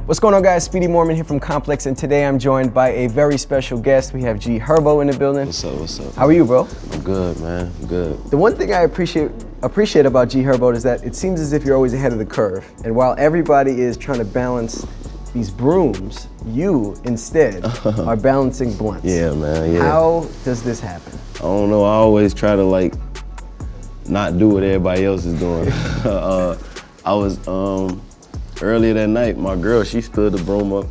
What's going on, guys? Speedy Mormon here from Complex, and today I'm joined by a very special guest. We have Herbo in the building. What's up, what's up? How are you, bro? I'm good, man, I'm good. The one thing I appreciate about Herbo is that it seems as if you're always ahead of the curve. And while everybody is trying to balance these brooms, you instead are balancing blunts. Yeah, man, yeah. How does this happen? I don't know, I always try to like not do what everybody else is doing. I was, earlier that night, my girl, she stood the broom up.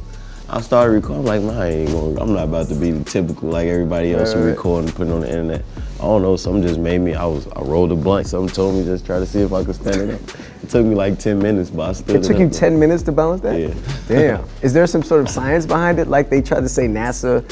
I started recording, I'm like, man, I'm not about to be the typical like everybody else who record and put it on the internet. I don't know, something just made me, I rolled a blunt, something told me just try to see if I could stand it up. It took me like 10 minutes, but I stood it up. It took you 10 minutes to balance that? Yeah. Damn. Is there some sort of science behind it? Like they tried to say NASA,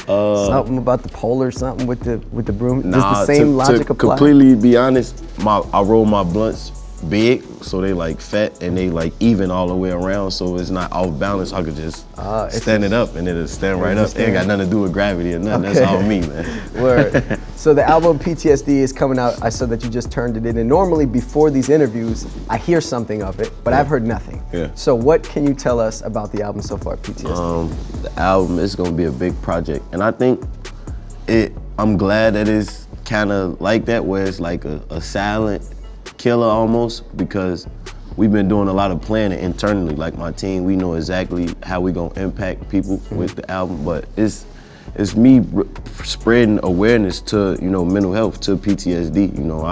something about the pole or something with the broom? Does the same logic apply? To completely be honest, I roll my blunts big, so they like fat and they like even all the way around, so it's not off balance. I could just stand it up and it'll stand right up. It ain't got nothing to do with gravity or nothing. Okay. That's all me, man. Word. So the album PTSD is coming out. I saw that you just turned it in, and normally before these interviews, I hear something of it, but I've heard nothing. Yeah. So what can you tell us about the album so far, PTSD? The album is gonna be a big project, and I think I'm glad that it's kind of like that, where it's like a silent killer almost, because we've been doing a lot of planning internally. Like my team, we know exactly how we gonna impact people with the album, but it's me spreading awareness to, you know, mental health, to PTSD. You know,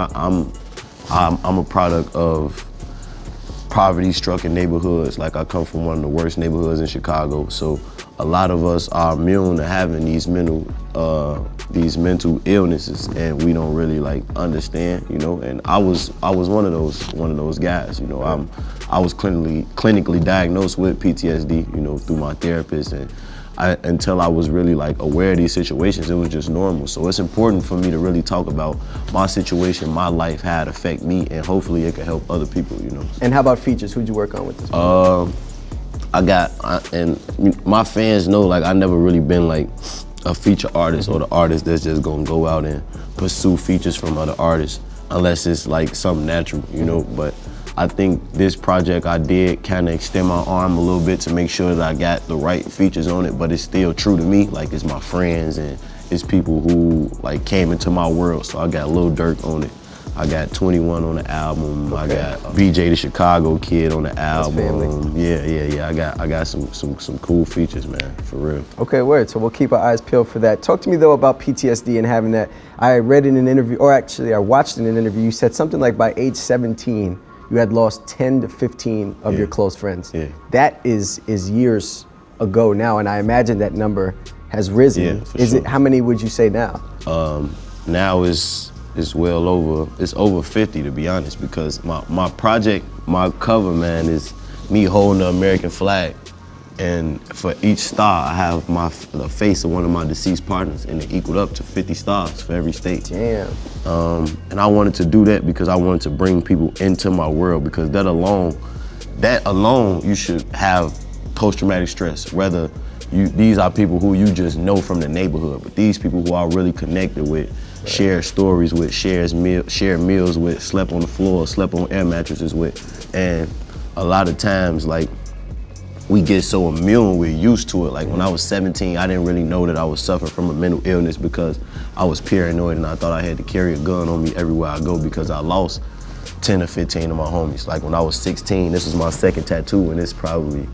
I'm a product of poverty-stricken neighborhoods. Like I come from one of the worst neighborhoods in Chicago, so a lot of us are immune to having these mental illnesses, and we don't really like understand, you know. And I was one of those guys, you know. I was clinically diagnosed with PTSD, you know, through my therapist, and until I was really like aware of these situations, it was just normal. So it's important for me to really talk about my situation, my life, how it affect me, and hopefully it can help other people, you know. And how about features? Who'd you work on with this? And my fans know, like, I never really been like a feature artist or the artist that's just gonna go out and pursue features from other artists, unless it's like something natural, you know. But I think this project I did kind of extend my arm a little bit to make sure that I got the right features on it, but it's still true to me. Like, it's my friends and it's people who like came into my world. So I got Lil Durk on it. I got 21 on the album. Okay. I got BJ the Chicago Kid on the album. Yeah. I got some cool features, man, for real. Okay, word. So we'll keep our eyes peeled for that. Talk to me though about PTSD and having that. I read in an interview, or actually I watched in an interview, you said something like by age 17, you had lost 10 to 15 of your close friends. Yeah. That is years ago now, and I imagine that number has risen. Yeah, for sure. How many would you say now? Now it's over 50, to be honest, because my project, my cover, man, is me holding the American flag, and for each star I have the face of one of my deceased partners, and it equaled up to 50 stars for every state. Damn. And I wanted to do that because I wanted to bring people into my world, because that alone you should have post-traumatic stress, whether these are people who you just know from the neighborhood, but these people who are really connected with, share stories with, share meals with, slept on the floor, slept on air mattresses with. And a lot of times, like, we get so immune, we're used to it. Like when I was 17, I didn't really know that I was suffering from a mental illness because I was paranoid and I thought I had to carry a gun on me everywhere I go because I lost 10 or 15 of my homies. Like when I was 16, this was my second tattoo, and it's probably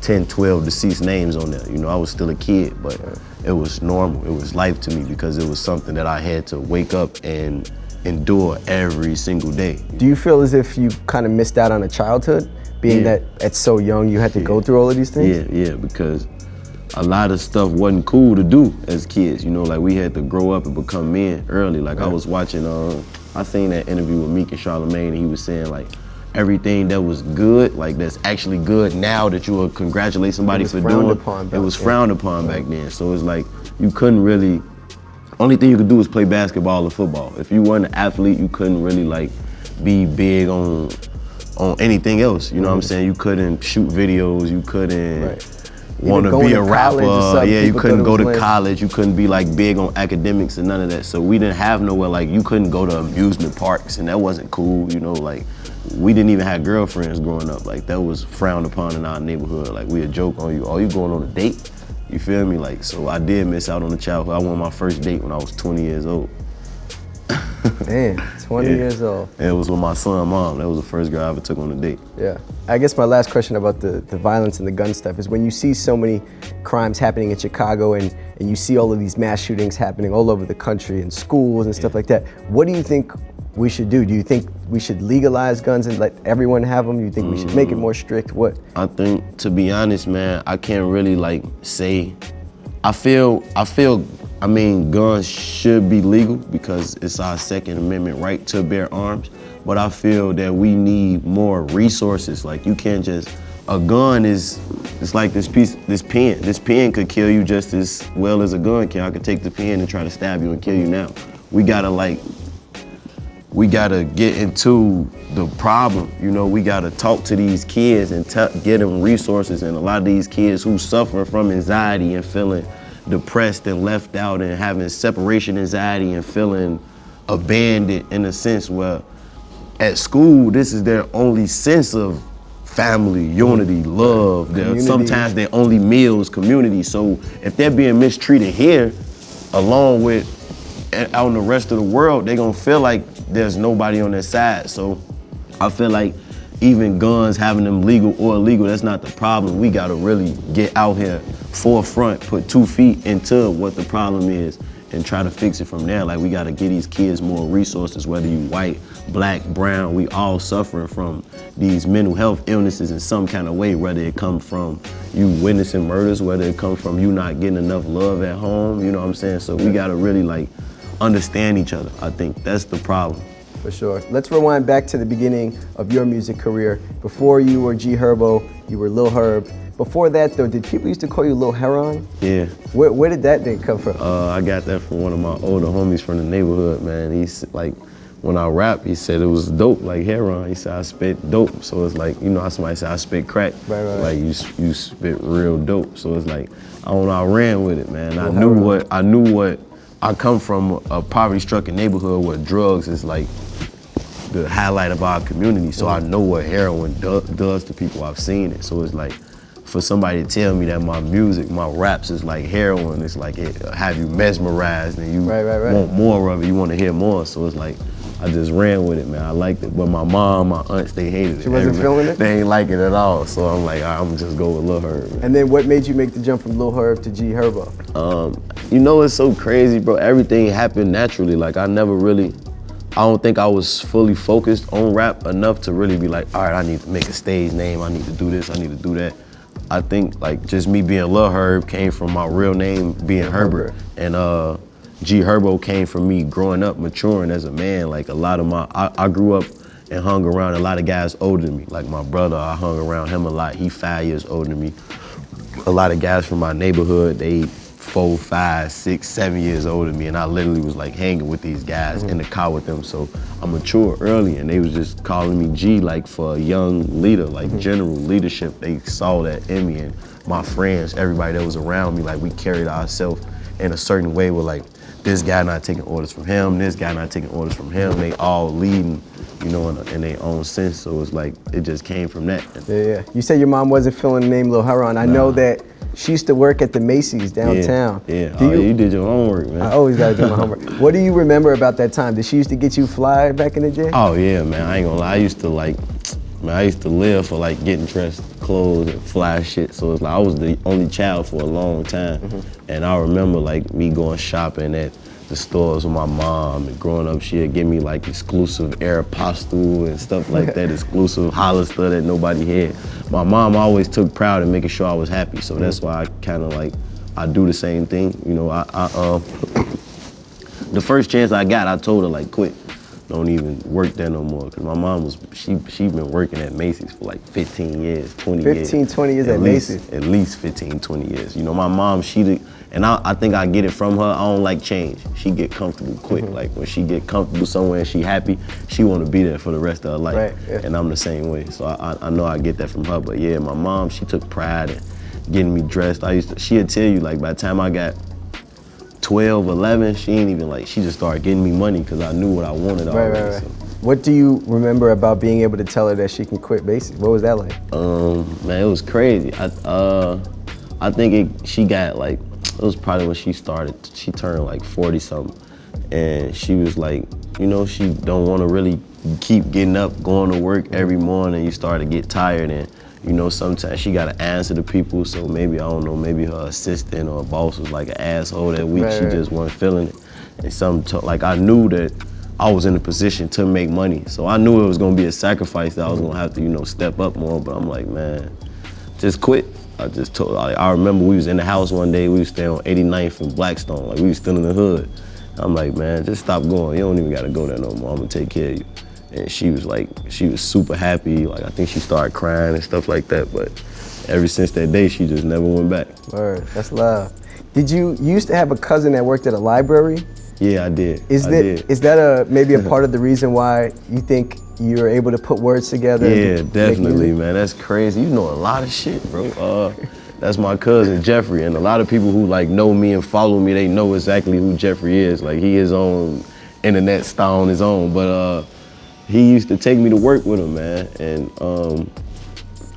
10, 12 deceased names on there. You know, I was still a kid, but it was normal. It was life to me because it was something that I had to wake up and endure every single day. Do you feel as if you kind of missed out on a childhood, being that at so young you had to go through all of these things? Yeah, because a lot of stuff wasn't cool to do as kids. You know, like we had to grow up and become men early. Like I was watching, I seen that interview with Meek and Charlamagne, and he was saying like, everything that was good, like that's actually good now that you will congratulate somebody for doing it, it was frowned upon back then. So it's like, you couldn't really, only thing you could do was play basketball or football. If you weren't an athlete, you couldn't really like be big on anything else, you know what I'm saying? You couldn't shoot videos, you couldn't want to be a rapper. Yeah, you couldn't go to lame. college. You couldn't be like big on academics and none of that. So we didn't have nowhere, like you couldn't go to amusement parks and that wasn't cool, you know, like we didn't even have girlfriends growing up. Like that was frowned upon in our neighborhood. Like we would joke on you, oh, you going on a date? You feel me? Like, so I did miss out on the childhood. I went on my first date when I was 20 years old. Damn, 20 years old. And it was with my son's mom. That was the first girl I ever took on a date. Yeah. I guess my last question about the violence and the gun stuff is when you see so many crimes happening in Chicago and you see all of these mass shootings happening all over the country in schools and stuff like that, what do you think we should do? Do you think we should legalize guns and let everyone have them? Do you think we should make it more strict? What? I think, to be honest, man, I can't really like say, I mean, guns should be legal because it's our Second Amendment right to bear arms, but I feel that we need more resources. Like you can't just, a gun it's like this pen. This pen could kill you just as well as a gun can. I could take the pen and try to stab you and kill you now. We gotta get into the problem. You know, we gotta talk to these kids and get them resources. And a lot of these kids who suffer from anxiety and feeling depressed and left out and having separation anxiety and feeling abandoned in a sense where at school, this is their only sense of family, unity, love. Sometimes their only meals, community. So if they're being mistreated here, along with out in the rest of the world, they're gonna feel like there's nobody on their side. So I feel like even guns, having them legal or illegal, that's not the problem. We gotta really get out here forefront, put 2 feet into what the problem is and try to fix it from there. Like we gotta give these kids more resources, whether you white, black, brown, we all suffering from these mental health illnesses in some kind of way, whether it come from you witnessing murders, whether it comes from you not getting enough love at home, you know what I'm saying? So we gotta really like understand each other. I think that's the problem. For sure. Let's rewind back to the beginning of your music career. Before you were G Herbo, you were Lil Herb. Before that though, did people used to call you Lil Heron? Yeah. Where did that name come from? I got that from one of my older homies from the neighborhood, man. He's like, when I rap, he said it was dope, like Heron. He said I spit dope. So it's like, you know how somebody say I spit crack? Right. Like you spit real dope. So it's like, I don't know, I ran with it, man. I knew what, I come from a poverty-stricken neighborhood where drugs is like the highlight of our community. So I know what heroin does to people. I've seen it. So it's like, for somebody to tell me that my music, my raps is like heroin, it's like it have you mesmerized and you want more of it, you want to hear more. So it's like, I just ran with it, man. I liked it. But my mom, my aunts, they hated it. She wasn't feeling it? They ain't like it at all. So I'm like, I'm just go with Lil Herb. Man. And then what made you make the jump from Lil Herb to G Herbo? You know, it's so crazy, bro. Everything happened naturally. Like I don't think I was fully focused on rap enough to really be like, all right, I need to make a stage name. I need to do this, I need to do that. I think like just me being Lil Herb came from my real name being Herbert. And G Herbo came from me growing up, maturing as a man. Like a lot of I grew up and hung around a lot of guys older than me. Like my brother, I hung around him a lot. He 5 years older than me. A lot of guys from my neighborhood, they 4, 5, 6, 7 years older than me, and I literally was like hanging with these guys in the car with them. So I matured early, and they was just calling me G, like for a young leader, like general leadership. They saw that in me, and my friends, everybody that was around me, like we carried ourselves in a certain way where like, this guy not taking orders from him, this guy not taking orders from him. They all leading, you know, in their own sense. So it's like, it just came from that. Yeah. You said your mom wasn't feeling the name Lil Heron. I know that she used to work at the Macy's downtown. Yeah. You did your homework, man. I always gotta do my homework. What do you remember about that time? Did she used to get you fly back in the day? Oh yeah, man, I ain't gonna lie. I used to live for like getting dressed, clothes, and fly shit. So it's like, I was the only child for a long time. And I remember like me going shopping at the stores with my mom, and growing up, she'd give me like exclusive Aeropostale and stuff like that, exclusive Hollister that nobody had. My mom always took pride in making sure I was happy, so that's why I kind of like, I do the same thing. You know, the first chance I got, I told her like, quit. Don't even work there no more. Cause my mom was, she been working at Macy's for like 15 years, 20 years. 15, 20 years at Macy's? At least 15, 20 years. You know, my mom, and I think I get it from her, I don't like change. She get comfortable quick. Like when she get comfortable somewhere and she happy, she want to be there for the rest of her life. And I'm the same way. So I know I get that from her. But yeah, my mom, she took pride in getting me dressed. She'd tell you, like, by the time I got 12, 11, she ain't even like, she just started getting me money because I knew what I wanted already. Right. So. What do you remember about being able to tell her that she can quit basic? What was that like? Man, it was crazy. I think she got like, it was probably when she started, she turned like 40 something. And she was like, you know, she don't want to really keep getting up, going to work every morning. You start to get tired, and you know, sometimes she got to answer to people. So maybe, I don't know, maybe her assistant or boss was like an asshole that week. She just wasn't feeling it. And like, I knew that I was in a position to make money. So I knew it was gonna be a sacrifice that I was gonna have to, you know, step up more. But I'm like, man, just quit. I just told, I remember we was in the house one day, we was staying on 89th and Blackstone, like we was still in the hood. I'm like, man, just stop going. You don't even gotta go there no more. I'm gonna take care of you. And she was like, she was super happy. Like, I think she started crying and stuff like that. But ever since that day, she just never went back. Word, that's love. You used to have a cousin that worked at a library? Yeah, I did. Is that maybe a part of the reason why you think you're able to put words together? Yeah, definitely, man. That's crazy. You know a lot of shit, bro. That's my cousin, Jeffrey, and a lot of people who like know me and follow me, they know exactly who Jeffrey is. Like, he his own internet star on his own, but he used to take me to work with him, man. And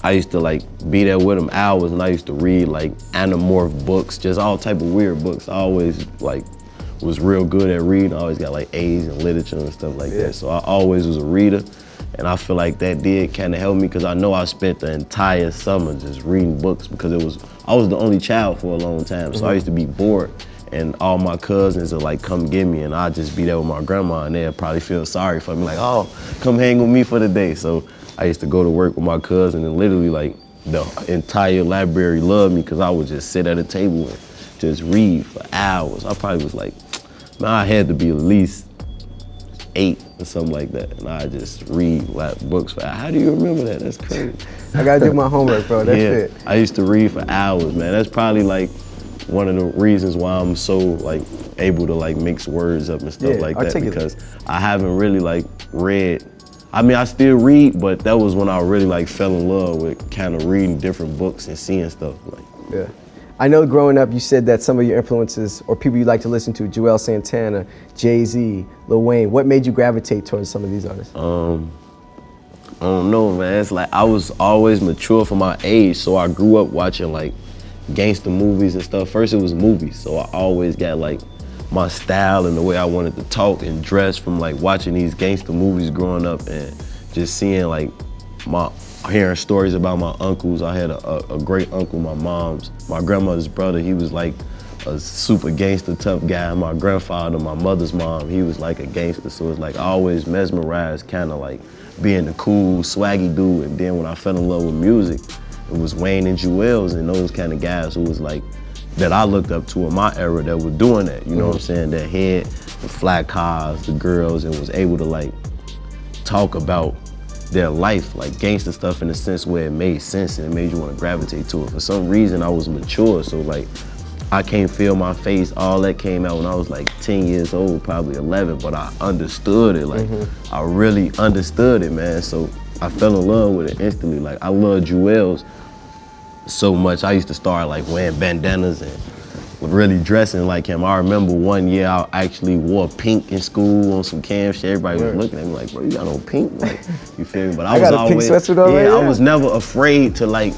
I used to like be there with him hours, and I used to read like anamorph books, just all type of weird books. I always like was real good at reading. I always got like A's in literature and stuff like that. So I always was a reader. And I feel like that did kind of help me, because I know I spent the entire summer just reading books, because I was the only child for a long time. So I used to be bored, and all my cousins would like come get me, and I'd just be there with my grandma, and they'd probably feel sorry for me, like, oh, come hang with me for the day. So I used to go to work with my cousin, and literally like the entire library loved me, because I would just sit at a table and just read for hours. I probably was like, man, I had to be at least 8 or something like that, and I just read like books for hours. How do you remember that? That's crazy. I gotta do my homework, bro. That's it. I used to read for hours, man. That's probably like one of the reasons why I'm so like able to like mix words up and stuff like that, because I haven't really like read. I mean, I still read, but that was when I really like fell in love with kind of reading different books and seeing stuff like. Yeah. I know growing up you said that some of your influences or people you like to listen to, Joel Santana, Jay-Z, Lil Wayne, what made you gravitate towards some of these artists? I don't know, man. It's like I was always mature for my age, so I grew up watching like gangster movies and stuff. First it was movies, so I always got like my style and the way I wanted to talk and dress from like watching these gangster movies growing up, and just seeing like hearing stories about my uncles. I had a great uncle, my grandmother's brother. He was like a super gangster tough guy. My grandfather, my mother's mom, he was like a gangster. So it's like I always mesmerized kind of like being the cool, swaggy dude. And then when I fell in love with music, it was Wayne and JuiceWRLD and those kind of guys who was like, that I looked up to in my era that were doing that. You know what I'm saying? That had the flat cars, the girls, and was able to like talk about their life, like gangster stuff, in a sense where it made sense and it made you want to gravitate to it. For some reason, I was mature, so like, I Can't Feel My Face, all that came out when I was like 10 years old, probably 11, but I understood it, like, I really understood it, man. So I fell in love with it instantly. Like, I love JuiceWRLD so much, I used to start like wearing bandanas and really dressing like him. I remember one year I actually wore pink in school on some camp shit. Everybody was looking at me like, bro, you got on pink? Like, you feel me? But I was got a always, pink sweatsuit already. I was never afraid to like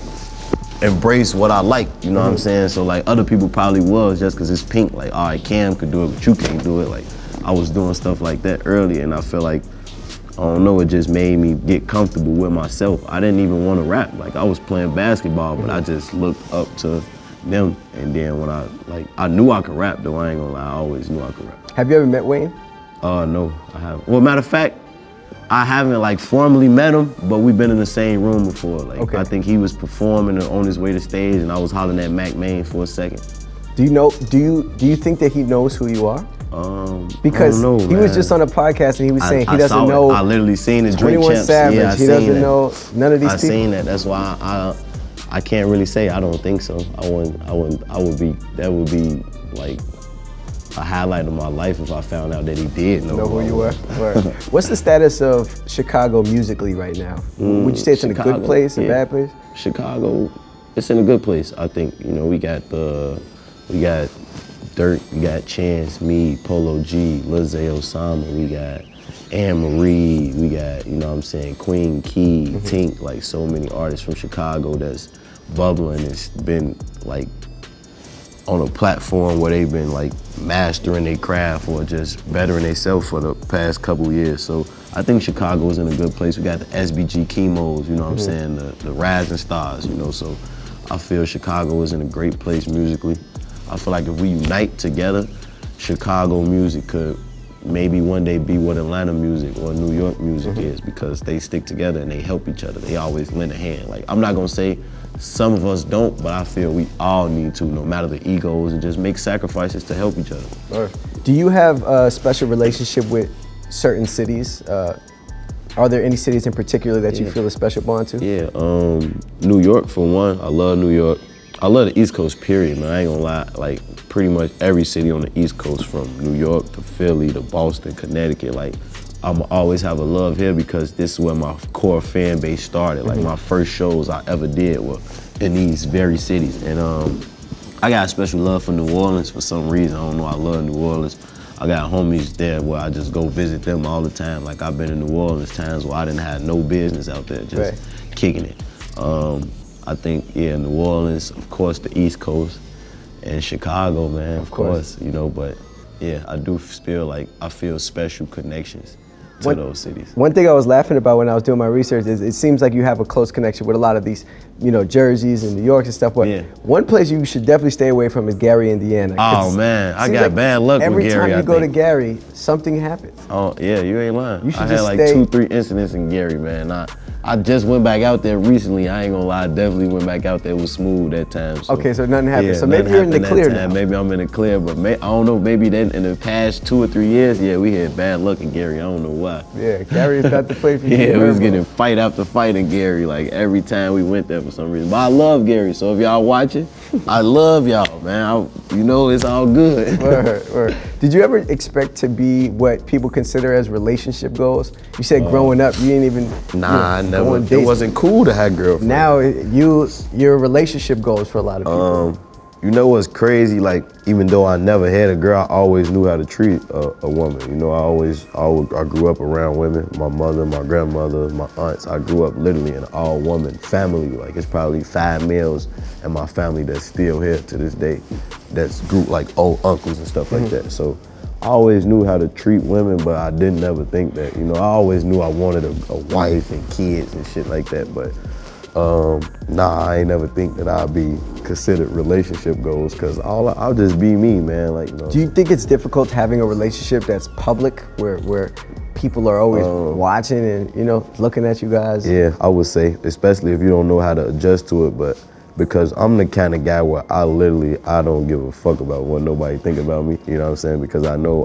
embrace what I like, you know what I'm saying? So like other people probably was just cause it's pink, like, all right, Cam could do it, but you can't do it. Like, I was doing stuff like that early, and I feel like, I don't know, it just made me get comfortable with myself. I didn't even want to rap. Like, I was playing basketball, but I just looked up to them. And then when I knew I could rap though, I ain't gonna lie, I always knew I could rap. Have you ever met Wayne? No, I haven't. Well, matter of fact, I haven't like formally met him, but we've been in the same room before. Like, I think he was performing on his way to stage, and I was hollering at Mac Main for a second. Do you think that he knows who you are? Because I don't know, he was just on a podcast and he was saying he doesn't know. I literally seen it. 21 Savage. Yeah, he doesn't know none of these people. I seen that. That's why I can't really say I don't think so. That would be like a highlight of my life if I found out that he did know who you were. What's the status of Chicago musically right now? Would you say it's in a good place, a bad place? Chicago, it's in a good place. I think, you know, we got Dirt, we got Chance, me, Polo G, Lizzie Osama, we got Anne Marie, we got, you know what I'm saying, Queen Key, Tink, like so many artists from Chicago that's bubbling. It's been like on a platform where they've been like mastering their craft or just bettering themselves for the past couple years. So I think Chicago is in a good place. We got the SBG Chemos, you know what I'm saying, the Rising Stars, you know, so I feel Chicago is in a great place musically. I feel like if we unite together, Chicago music could maybe one day be what Atlanta music or New York music is, because they stick together and they help each other. They always lend a hand. Like, I'm not gonna say some of us don't, but I feel we all need to, no matter the egos, and just make sacrifices to help each other. Sure. Do you have a special relationship with certain cities? Are there any cities in particular that you feel a special bond to? Yeah, New York for one. I love New York. I love the East Coast, period, man. I ain't gonna lie. Like, pretty much every city on the East Coast, from New York to Philly to Boston, Connecticut, like, I'ma always have a love here because this is where my core fan base started. Like, my first shows I ever did were in these very cities. And I got a special love for New Orleans for some reason. I don't know, I love New Orleans. I got homies there where I just go visit them all the time. Like, I've been in New Orleans times where I didn't have no business out there, just kicking it. I think, yeah, New Orleans, of course, the East Coast, and Chicago, man, of course, you know, but yeah, I do feel like I feel special connections to those cities. One thing I was laughing about when I was doing my research is it seems like you have a close connection with a lot of these, you know, Jerseys and New Yorks and stuff, but one place you should definitely stay away from is Gary, Indiana. Oh man, I got like bad luck with Gary. Every time you go to Gary, something happens. Oh yeah, you ain't lying. You should I just had like 2-3 incidents in Gary, man. I just went back out there recently. I ain't gonna lie, I definitely went back out there. It was smooth that time. So. Okay, so nothing happened. Yeah, so maybe you're in the clear now. Maybe I'm in the clear, but I don't know, maybe then in the past 2 or 3 years, yeah, we had bad luck in Gary. I don't know why. Yeah, Gary is not the place for you. Yeah, we was getting fight after fight in Gary, like every time we went there for some reason. But I love Gary, so if y'all watching, I love y'all, man. You know, it's all good. Word. Did you ever expect to be what people consider as relationship goals? You said growing up, you didn't even. Nah, I never. It wasn't cool to have girlfriends. Now, your relationship goals for a lot of people. You know what's crazy? Like, even though I never had a girl, I always knew how to treat a woman. You know, I grew up around women. My mother, my grandmother, my aunts. I grew up literally in an all-woman family. Like, it's probably 5 males in my family that's still here to this day. That's group like old uncles and stuff like that. So I always knew how to treat women, but I didn't ever think that. You know, I always knew I wanted a wife and kids and shit like that. But nah, I ain't never think that I'd be considered relationship goals, because I'll just be me, man. Like, you know. Do you think it's difficult having a relationship that's public, where people are always watching and, you know, looking at you guys? Yeah, I would say, especially if you don't know how to adjust to it, but because I'm the kind of guy where I don't give a fuck about what nobody think about me, you know what I'm saying? Because I know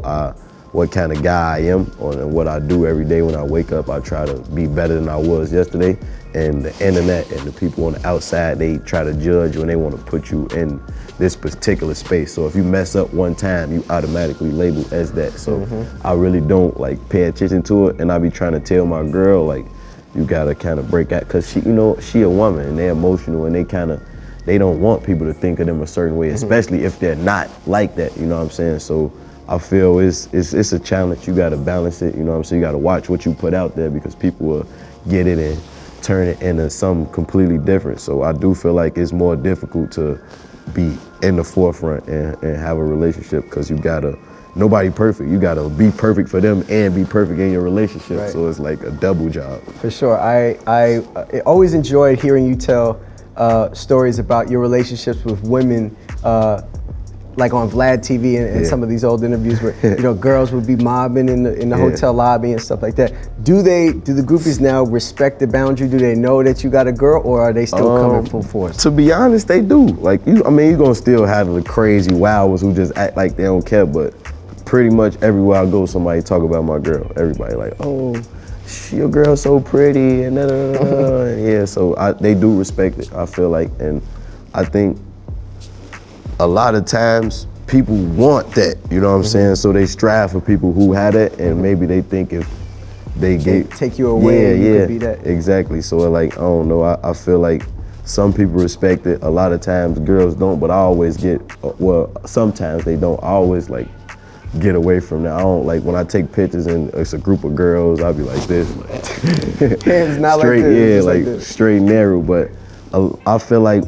what kind of guy I am, and what I do every day when I wake up. I try to be better than I was yesterday. And the internet and the people on the outside, they try to judge you and they want to put you in this particular space. So if you mess up one time, you automatically labeled as that. So I really don't like pay attention to it, and I be trying to tell my girl, like, you gotta kind of break out, because she, you know, she a woman and they're emotional, and they don't want people to think of them a certain way, especially if they're not like that, you know what I'm saying? So I feel it's a challenge. You gotta balance it, you know what I'm saying? You gotta watch what you put out there, because people will get it and turn it into something completely different. So I do feel like it's more difficult to be in the forefront and have a relationship, because nobody perfect. You gotta be perfect for them and be perfect in your relationship. Right. So it's like a double job. For sure. I always enjoyed hearing you tell stories about your relationships with women, like on Vlad TV and some of these old interviews where, you know, girls would be mobbing in the hotel lobby and stuff like that. Do the groupies now respect the boundary? Do they know that you got a girl, or are they still coming full force? To be honest, they do. Like, you're gonna still have the crazy wowers who just act like they don't care, but pretty much everywhere I go, somebody talk about my girl. Everybody like, oh, your girl's so pretty, and yeah, so they do respect it, I feel like. And I think a lot of times people want that, you know what I'm saying? So they strive for people who had it, and maybe they think if they take you away, you could be that. Exactly. So like, I don't know, I feel like some people respect it. A lot of times girls don't, but I always get, well, sometimes they don't. I always like get away from that. I don't like when I take pictures and it's a group of girls, I'll be like this. Like, hands not straight, like this. Yeah, like straight narrow, but I feel like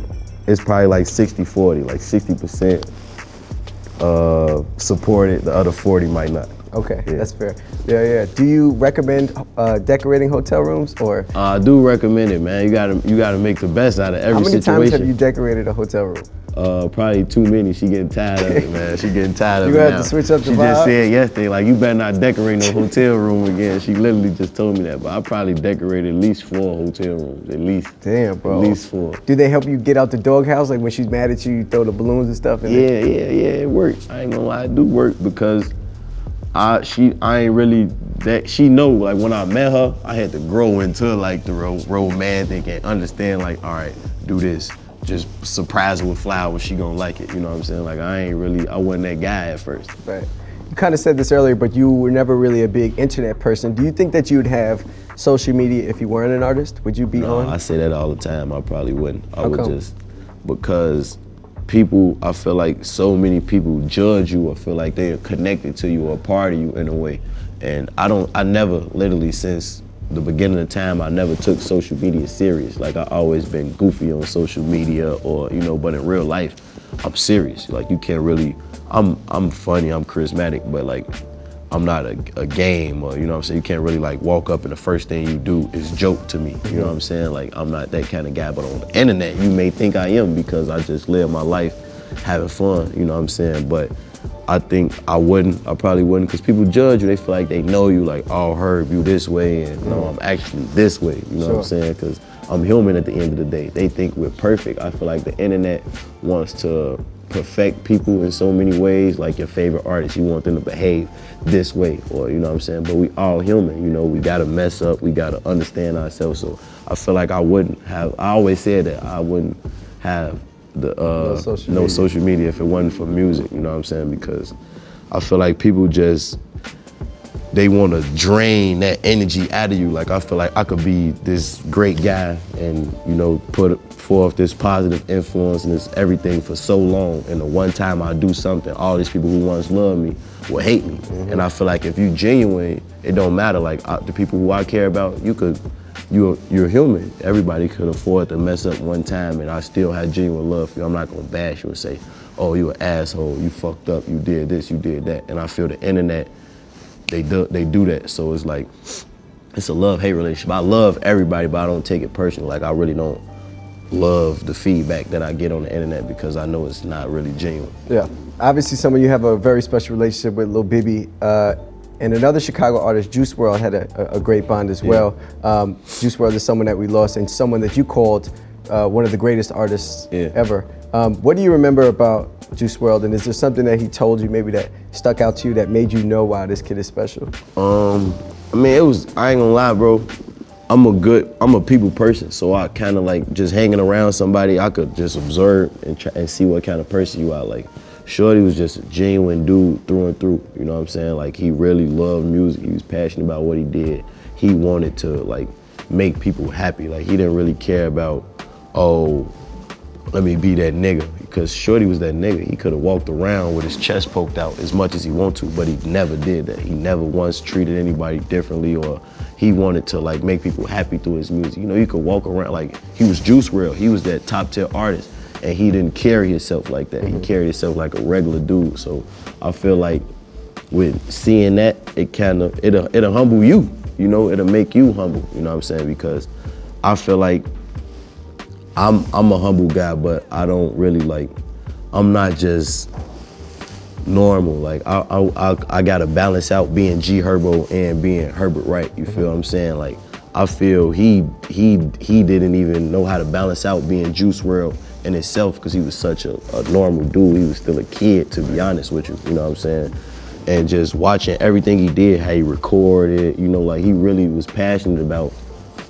it's probably like 60-40, like 60% support it, the other 40 might not. Okay, that's fair. Yeah. Do you recommend decorating hotel rooms, or? I do recommend it, man. You gotta make the best out of every situation. How many times have you decorated a hotel room? Probably too many. She getting tired of it, man. She getting tired of it now. You gonna have to switch up the vibe? She just said yesterday, like, you better not decorate no hotel room again. She literally just told me that, but I probably decorated at least 4 hotel rooms, at least. Damn, bro. At least 4. Do they help you get out the doghouse? Like when she's mad at you, you throw the balloons and stuff in there? Yeah, it works. I ain't gonna lie, it do work because she know, like when I met her, I had to grow into like the romantic and understand like, all right, do this. Just surprise her with flowers, she gonna like it, you know what I'm saying? Like I wasn't that guy at first. Right. You kind of said this earlier, but you were never really a big internet person. Do you think that you'd have social media if you weren't an artist? Would you be on? I say that all the time, I probably wouldn't. I How would come? just, because people, I feel like so many people judge you or feel like they're connected to you or a part of you in a way. And I never, literally since the beginning of time, I never took social media serious. Like I always been goofy on social media or, you know, but in real life, I'm serious. Like you can't really, I'm funny, I'm charismatic, but like, I'm not a game or, you know what I'm saying? You can't really like walk up and the first thing you do is joke to me. You know what I'm saying? Like I'm not that kind of guy, but on the internet, you may think I am because I just live my life having fun, you know what I'm saying? But I think I probably wouldn't, because people judge you, they feel like they know you, like, oh, Herb, you this way, and no, I'm actually this way, you know what I'm saying? Because I'm human at the end of the day. They think we're perfect. I feel like the internet wants to perfect people in so many ways, like your favorite artist, you want them to behave this way, or you know what I'm saying? But we all human, you know, we gotta mess up, we gotta understand ourselves. So I feel like I always said that I wouldn't have no social media if it wasn't for music, you know what I'm saying? Because I feel like people just, they want to drain that energy out of you. Like I feel like I could be this great guy and, you know, put forth this positive influence and this everything for so long, and the one time I do something, all these people who once loved me will hate me. And I feel like if you genuine, it don't matter. Like the people who I care about, you're human. Everybody could afford to mess up one time, and I still have genuine love for you. I'm not gonna bash you and say, oh, you an asshole, you fucked up, you did this, you did that. And I feel the internet, they do that. So it's like, it's a love-hate relationship. I love everybody, but I don't take it personal. Like I really don't love the feedback that I get on the internet because I know it's not really genuine. Yeah. Obviously, some of you have a very special relationship with Lil Bibby. And another Chicago artist, JuiceWRLD, had a great bond as well. JuiceWRLD is someone that we lost and someone that you called one of the greatest artists ever. What do you remember about JuiceWRLD, and is there something that he told you maybe that stuck out to you that made you know, wow, this kid is special? I mean, I ain't gonna lie, bro. I'm a people person, so I kind of like just hanging around somebody, I could just observe and see what kind of person you are. Like, Shorty was just a genuine dude through and through, you know what I'm saying? Like, he really loved music, he was passionate about what he did. He wanted to, like, make people happy. Like, he didn't really care about, oh, let me be that nigga, because Shorty was that nigga. He could have walked around with his chest poked out as much as he wanted to, but he never did that. He never once treated anybody differently, or he wanted to like make people happy through his music. You know, you could walk around, like he was JuiceWRLD. He was that top tier artist, and he didn't carry himself like that. He carried himself like a regular dude. So I feel like with seeing that, it'll humble you. You know, it'll make you humble. You know what I'm saying? Because I feel like I'm a humble guy, but I don't really like, I'm not just normal. Like I gotta balance out being G Herbo and being Herbert Wright. You feel what I'm saying? Like I feel he didn't even know how to balance out being JuiceWRLD in itself, because he was such a normal dude. He was still a kid, to be honest with you. You know what I'm saying? And just watching everything he did, how he recorded, you know, like he really was passionate about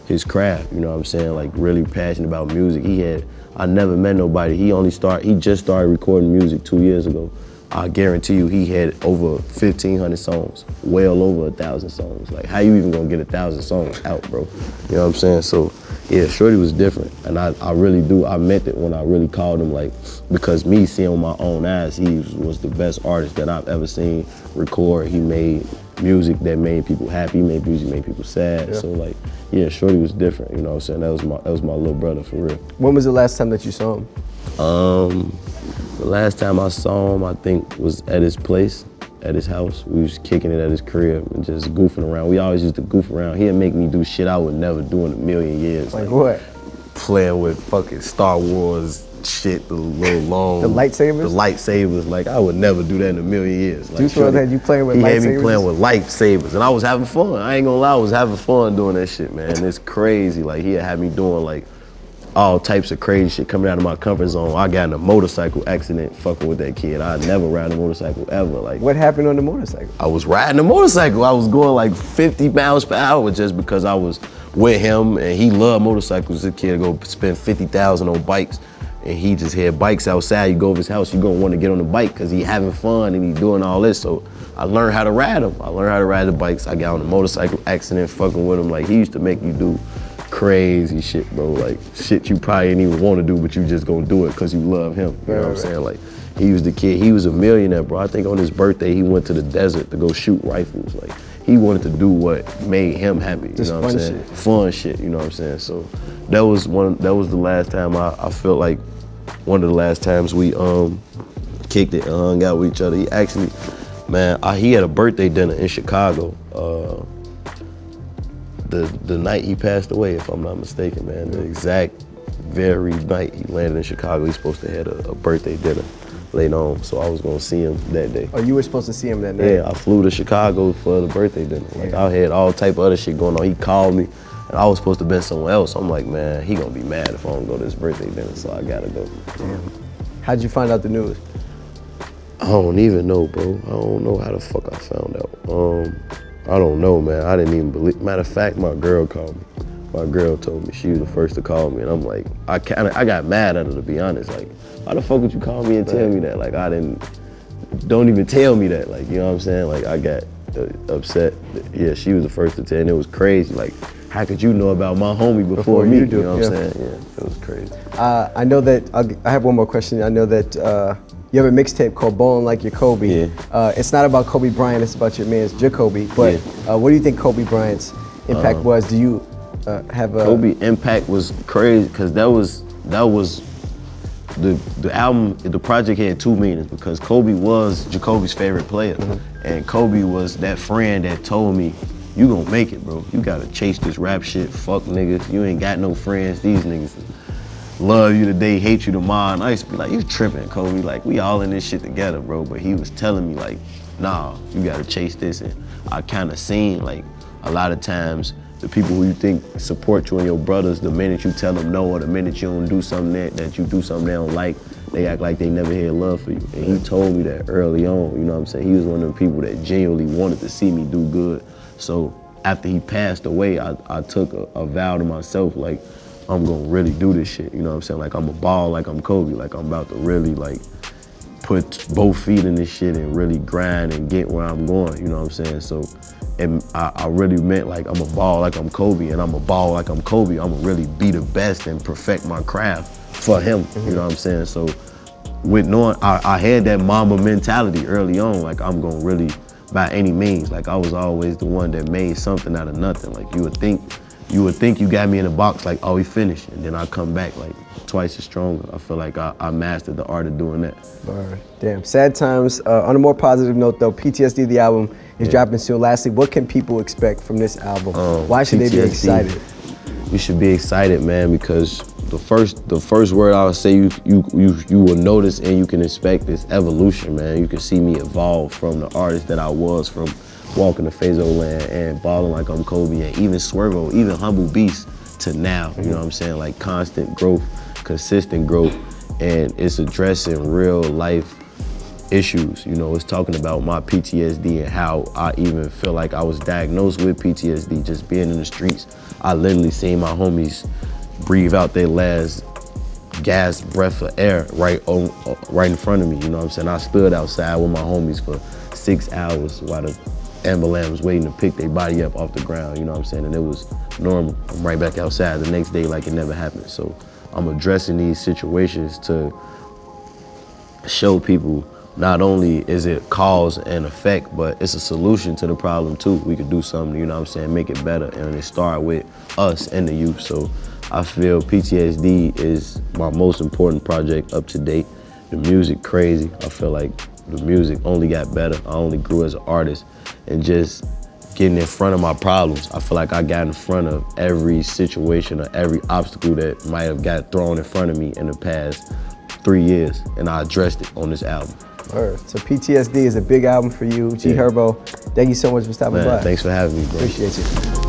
his craft, you know what I'm saying? Like really passionate about music. I never met nobody. He just started recording music 2 years ago. I guarantee you he had over 1,500 songs, well over 1,000 songs. Like how you even gonna get 1,000 songs out, bro? You know what I'm saying? So Yeah, Shorty was different, and I really do. I meant it when I really called him, like, because me seeing with my own eyes, he was the best artist that I've ever seen record. He made music that made people happy. He made music that made people sad. Yeah. So like, yeah, Shorty was different. You know what I'm saying? That was my little brother for real. When was the last time that you saw him? The last time I saw him, I think, was at his place, at his house. We was kicking it at his crib and just goofing around. We always used to goof around. He'd make me do shit I would never do in a million years. Like what? Playing with fucking Star Wars shit, the little long. The lightsabers? The lightsabers. Like, I would never do that in a million years. Like, JuiceWRLD had you playing with lightsabers? He had me playing with lightsabers, and I was having fun. I ain't gonna lie, I was having fun doing that shit, man. It's crazy. Like, he had me doing like all types of crazy shit coming out of my comfort zone. I got in a motorcycle accident fucking with that kid. I never ride a motorcycle ever. Like, what happened on the motorcycle? I was riding a motorcycle. I was going like 50 miles per hour just because I was with him, and he loved motorcycles. This kid go spend 50,000 on bikes, and he just had bikes outside. You go over his house, you gonna want to get on the bike because he having fun and he doing all this. So I learned how to ride them. I learned how to ride the bikes. I got on a motorcycle accident fucking with him. Like, he used to make you do crazy shit, bro. Like, shit you probably didn't even want to do, but you just gonna do it because you love him. You know what I'm saying? Like, he was the kid. He was a millionaire, bro. I think on his birthday, he went to the desert to go shoot rifles. Like, he wanted to do what made him happy. You know what I'm saying? Fun shit. You know what I'm saying? So that was the last time I felt like one of the last times we kicked it and hung out with each other. He actually, man, he had a birthday dinner in Chicago. The night he passed away, if I'm not mistaken, man. The exact very night he landed in Chicago, he's supposed to have a birthday dinner later on. So I was gonna see him that day. Oh, you were supposed to see him that night? Yeah, I flew to Chicago for the birthday dinner. Like, I had all type of other shit going on. He called me, and I was supposed to be somewhere else. I'm like, man, he gonna be mad if I don't go to this birthday dinner, so I gotta go. Damn. How'd you find out the news? I don't even know, bro. I don't know how the fuck I found out. I don't know, man. I didn't even believe. Matter of fact, my girl called me. My girl told me she was the first to call me, and I'm like, I got mad at her, to be honest. Like, why the fuck would you call me and tell me that? Like, don't even tell me that. Like, you know what I'm saying? Like, I got upset. Yeah, she was the first to tell, and it was crazy. Like, how could you know about my homie before me? You know what I'm saying? Yeah, it was crazy. I know that, I have one more question. I know that you have a mixtape called Ballin' Like You're Kobe. Yeah. It's not about Kobe Bryant, it's about your man's Jacoby. But what do you think Kobe Bryant's impact was? Do you have a... Kobe impact was crazy, because that was the album, the project had two meanings, because Kobe was Jacoby's favorite player. And Kobe was that friend that told me, you gonna make it, bro. You gotta chase this rap shit, fuck niggas. You ain't got no friends, these niggas love you today, hate you tomorrow. And I used to be like, you tripping, Kobe. Like, we all in this shit together, bro. But he was telling me like, nah, you gotta chase this. And I kinda seen like a lot of times the people who you think support you and your brothers, the minute you tell them no, or the minute you don't do something that you do something they don't like, they act like they never had love for you. And he told me that early on, you know what I'm saying? He was one of the people that genuinely wanted to see me do good. So after he passed away, I took a vow to myself, like, I'm gonna really do this shit, you know what I'm saying? Like, I'm a ball like I'm Kobe, like I'm about to really like put both feet in this shit and really grind and get where I'm going, you know what I'm saying? So, and I really meant like I'm a ball like I'm Kobe, and I'm a ball like I'm Kobe. I'm gonna really be the best and perfect my craft for him, you know what I'm saying? So with knowing, I had that Mamba mentality early on, like I'm gonna really, by any means, like I was always the one that made something out of nothing. Like you would think you got me in a box like, oh, we finished, and then I come back like twice as stronger. I feel like I mastered the art of doing that. All right. Damn, sad times. On a more positive note though, PTSD, the album, is dropping soon. Lastly, what can people expect from this album? Why should PTSD, they be excited? You should be excited, man, because the first word I would say you will notice and you can expect is evolution, man. You can see me evolve from the artist that I was, from walking the Phaso land and balling like I'm Kobe, and even SWRLD, even Humble Beast, to now, you know what I'm saying? Like constant growth, consistent growth, and it's addressing real life issues. You know, it's talking about my PTSD and how I even feel like I was diagnosed with PTSD just being in the streets. I literally seen my homies breathe out their last gas breath of air right in front of me, you know what I'm saying? I stood outside with my homies for 6 hours while the ambulance was waiting to pick their body up off the ground, you know what I'm saying? And it was normal. I'm right back outside the next day like it never happened. So I'm addressing these situations to show people not only is it cause and effect, but it's a solution to the problem too. We could do something, you know what I'm saying, make it better, and it start with us and the youth. So I feel PTSD is my most important project up to date. The music crazy. I feel like the music only got better. I only grew as an artist, and just getting in front of my problems. I feel like I got in front of every situation or every obstacle that might have got thrown in front of me in the past 3 years, and I addressed it on this album. So PTSD is a big album for you. Herbo, thank you so much for stopping by. Thanks for having me, bro. Appreciate you.